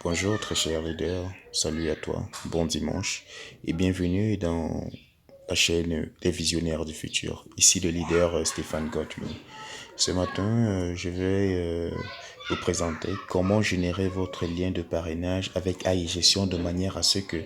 Bonjour très cher leader, salut à toi, bon dimanche et bienvenue dans la chaîne des visionnaires du futur. Ici le leader Stéphane Godwin. Ce matin, je vais vous présenter comment générer votre lien de parrainage avec AI Gestion de manière à ce que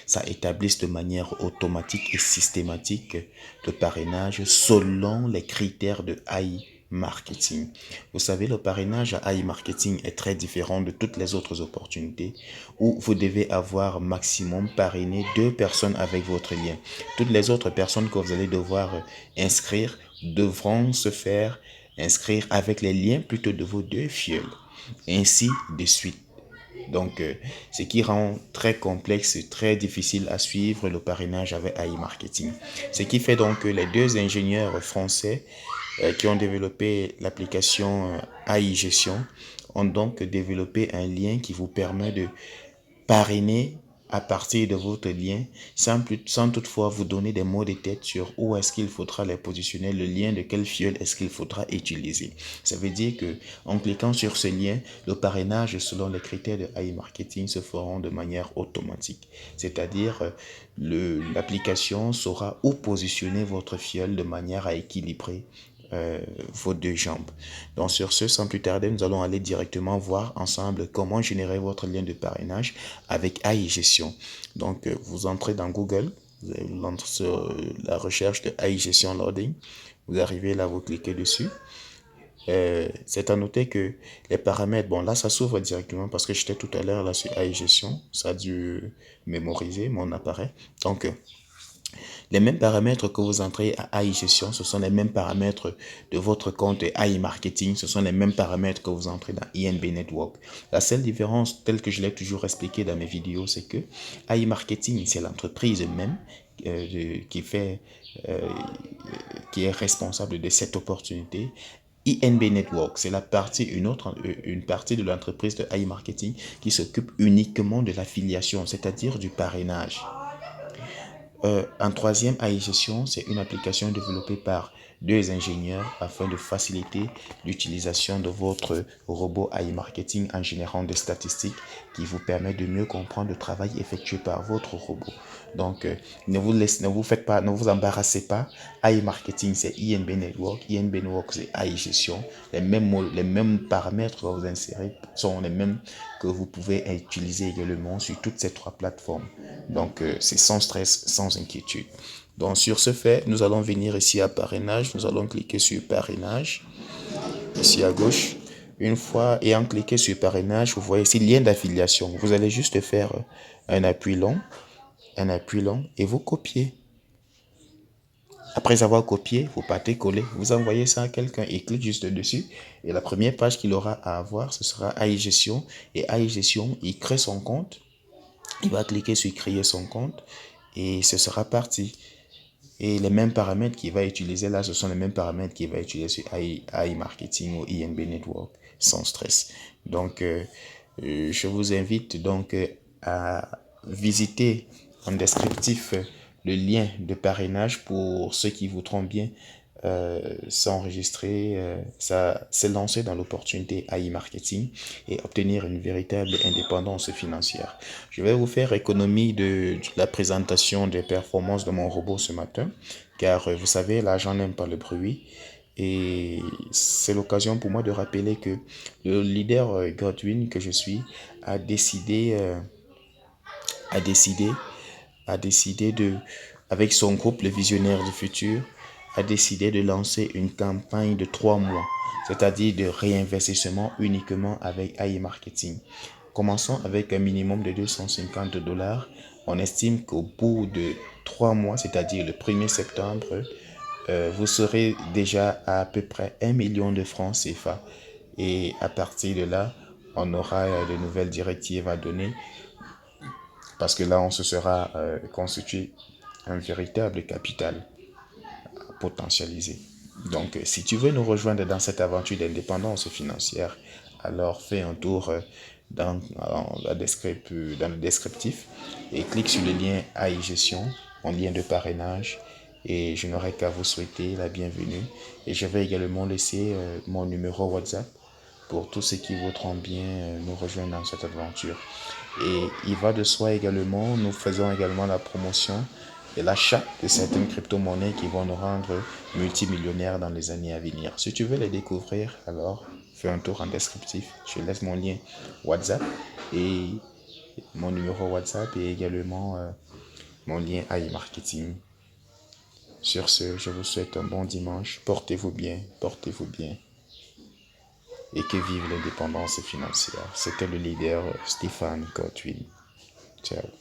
ça établisse de manière automatique et systématique le parrainage selon les critères de AI marketing. Vous savez, le parrainage à AI marketing est très différent de toutes les autres opportunités où vous devez avoir maximum parrainé 2 personnes avec votre lien. Toutes les autres personnes que vous allez devoir inscrire devront se faire inscrire avec les liens plutôt de vos 2 fioles, ainsi de suite. Donc, ce qui rend très complexe et très difficile à suivre le parrainage avec AI Marketing. Ce qui fait donc que les 2 ingénieurs français qui ont développé l'application AI Gestion ont donc développé un lien qui vous permet de parrainer à partir de votre lien sans toutefois vous donner des mots de tête sur où est-ce qu'il faudra les positionner, le lien de quelle fiole est-ce qu'il faudra utiliser. Ça veut dire que en cliquant sur ce lien, le parrainage selon les critères de AI Marketing se feront de manière automatique. C'est-à-dire l'application saura où positionner votre fiole de manière à équilibrer vos 2 jambes. Donc sur ce, sans plus tarder, nous allons aller directement voir ensemble comment générer votre lien de parrainage avec AI Gestion. Donc vous entrez dans Google, vous entrez sur la recherche de AI Gestion Loading, vous arrivez là, vous cliquez dessus. C'est à noter que les paramètres, bon là ça s'ouvre directement parce que j'étais tout à l'heure là sur AI Gestion, ça a dû mémoriser mon appareil. Donc les mêmes paramètres que vous entrez à AI Gestion, ce sont les mêmes paramètres de votre compte AI Marketing, ce sont les mêmes paramètres que vous entrez dans INB Network. La seule différence, telle que je l'ai toujours expliqué dans mes vidéos, c'est que AI Marketing, c'est l'entreprise même euh, qui est responsable de cette opportunité. INB Network, c'est une partie de l'entreprise de AI Marketing qui s'occupe uniquement de l'affiliation, c'est-à-dire du parrainage. En troisième, AI Gestion, c'est une application développée par 2 ingénieurs afin de faciliter l'utilisation de votre robot AI Marketing en générant des statistiques qui vous permettent de mieux comprendre le travail effectué par votre robot. Donc, ne vous embarrassez pas. AI Marketing, c'est INB Network. INB Network, c'est AI Gestion. Les mêmes paramètres que vous insérez sont les mêmes que vous pouvez utiliser également sur toutes ces 3 plateformes. Donc, c'est sans stress, sans inquiétude. Donc, sur ce fait, nous allons venir ici à parrainage. Nous allons cliquer sur parrainage, ici à gauche. Une fois ayant cliqué sur parrainage, vous voyez ici lien d'affiliation. Vous allez juste faire un appui long, et vous copiez. Après avoir copié, vous partez coller, vous envoyez ça à quelqu'un, il clique juste dessus et la première page qu'il aura à avoir, ce sera AI Gestion. Et AI Gestion, il crée son compte, il va cliquer sur créer son compte et ce sera parti. Et les mêmes paramètres qu'il va utiliser là, ce sont les mêmes paramètres qu'il va utiliser sur AI Marketing ou INB Network, sans stress. Donc, je vous invite donc à visiter en descriptif le lien de parrainage pour ceux qui voudront bien s'enregistrer, se lancer dans l'opportunité AI marketing et obtenir une véritable indépendance financière. Je vais vous faire économie de la présentation des performances de mon robot ce matin, car vous savez, l'argent n'aime pas le bruit. Et c'est l'occasion pour moi de rappeler que le leader Godwin que je suis a décidé, a décidé, a décidé de, avec son groupe, le Visionnaire du Futur, a décidé de lancer une campagne de 3 mois, c'est-à-dire de réinvestissement uniquement avec AI Marketing. Commençons avec un minimum de $250. On estime qu'au bout de 3 mois, c'est-à-dire le 1er septembre, vous serez déjà à peu près 1 million de francs CFA. Et à partir de là, on aura de nouvelles directives à donner parce que là, on se sera constitué un véritable capital à potentialiser. Donc, si tu veux nous rejoindre dans cette aventure d'indépendance financière, alors fais un tour dans le descriptif et clique sur le lien AI Gestion, mon lien de parrainage. Et je n'aurai qu'à vous souhaiter la bienvenue. Et je vais également laisser mon numéro WhatsApp pour tous ceux qui voudront bien nous rejoindre dans cette aventure. Et il va de soi également, nous faisons également la promotion et l'achat de certaines crypto-monnaies qui vont nous rendre multimillionnaires dans les années à venir. Si tu veux les découvrir, alors fais un tour en descriptif. Je laisse mon lien WhatsApp et mon numéro WhatsApp et également mon lien AI Marketing. Sur ce, je vous souhaite un bon dimanche. Portez-vous bien, portez-vous bien. Et que vive l'indépendance financière. C'était le leader Stéphane Godwin. Ciao.